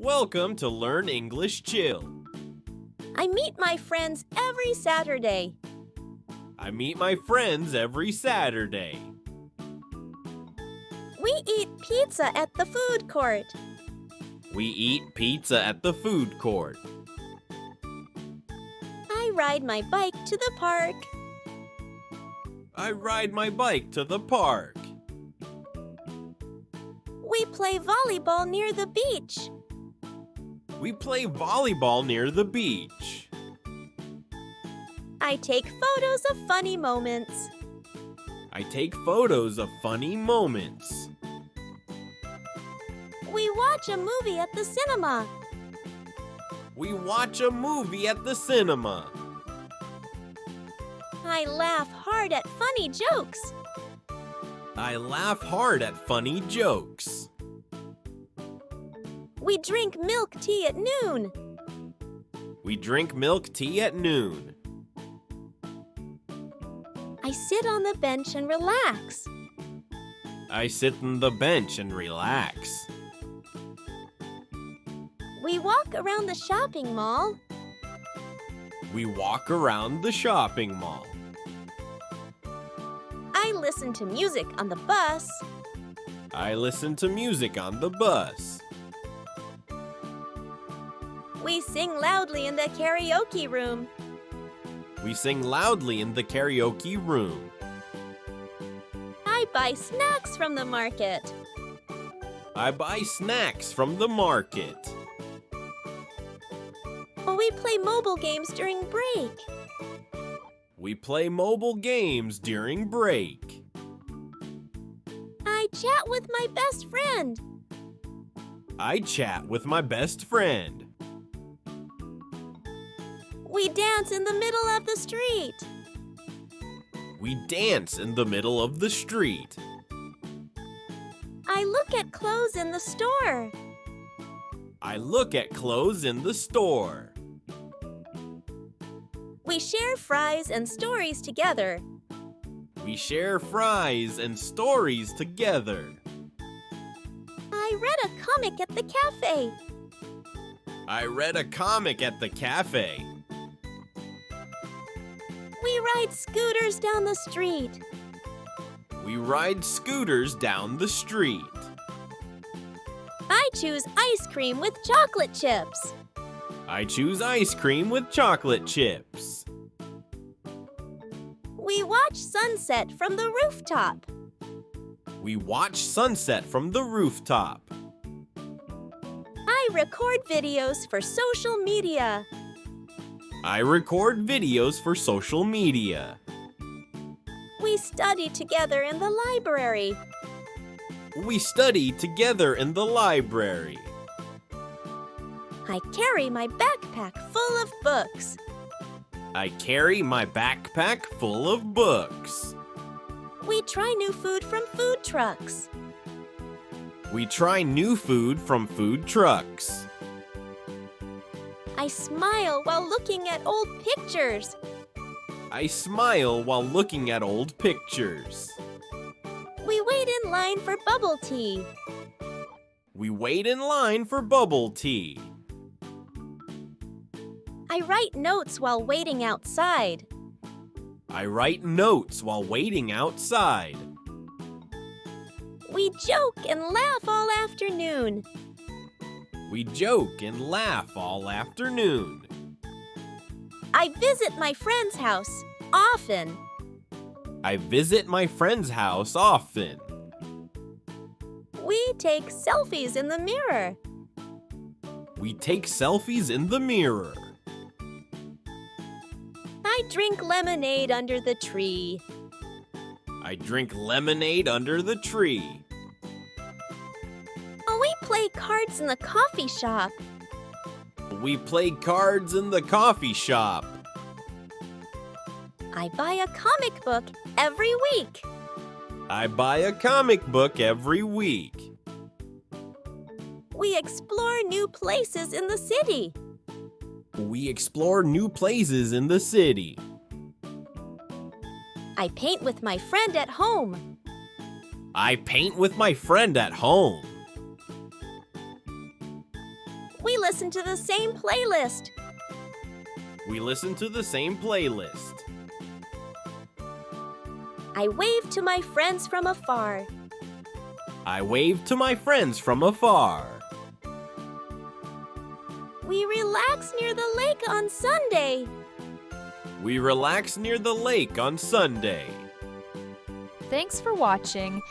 Welcome to Learn English Chill. I meet my friends every Saturday. I meet my friends every Saturday. We eat pizza at the food court. We eat pizza at the food court. I ride my bike to the park. I ride my bike to the park. We play volleyball near the beach. We play volleyball near the beach. I take photos of funny moments. I take photos of funny moments. We watch a movie at the cinema. We watch a movie at the cinema. I laugh hard at funny jokes. I laugh hard at funny jokes. We drink milk tea at noon. We drink milk tea at noon. I sit on the bench and relax. I sit on the bench and relax. We walk around the shopping mall. We walk around the shopping mall. I listen to music on the bus. I listen to music on the bus. We sing loudly in the karaoke room. We sing loudly in the karaoke room. I buy snacks from the market. I buy snacks from the market. We play mobile games during break. We play mobile games during break. I chat with my best friend. I chat with my best friend. We dance in the middle of the street. We dance in the middle of the street. I look at clothes in the store. I look at clothes in the store. We share fries and stories together. We share fries and stories together. I read a comic at the cafe. I read a comic at the cafe. We ride scooters down the street. We ride scooters down the street. I choose ice cream with chocolate chips. I choose ice cream with chocolate chips. We watch sunset from the rooftop. We watch sunset from the rooftop. I record videos for social media. I record videos for social media. We study together in the library. We study together in the library. I carry my backpack full of books. I carry my backpack full of books. We try new food from food trucks. We try new food from food trucks. I smile while looking at old pictures. I smile while looking at old pictures. We wait in line for bubble tea. We wait in line for bubble tea. I write notes while waiting outside. I write notes while waiting outside. We joke and laugh all afternoon. We joke and laugh all afternoon. I visit my friend's house often. I visit my friend's house often. We take selfies in the mirror. We take selfies in the mirror. I drink lemonade under the tree. I drink lemonade under the tree. We play cards in the coffee shop. We play cards in the coffee shop. I buy a comic book every week. I buy a comic book every week. We explore new places in the city. We explore new places in the city. I paint with my friend at home. I paint with my friend at home. We listen to the same playlist. We listen to the same playlist. I wave to my friends from afar. I wave to my friends from afar. We relax near the lake on Sunday. We relax near the lake on Sunday. Thanks for watching.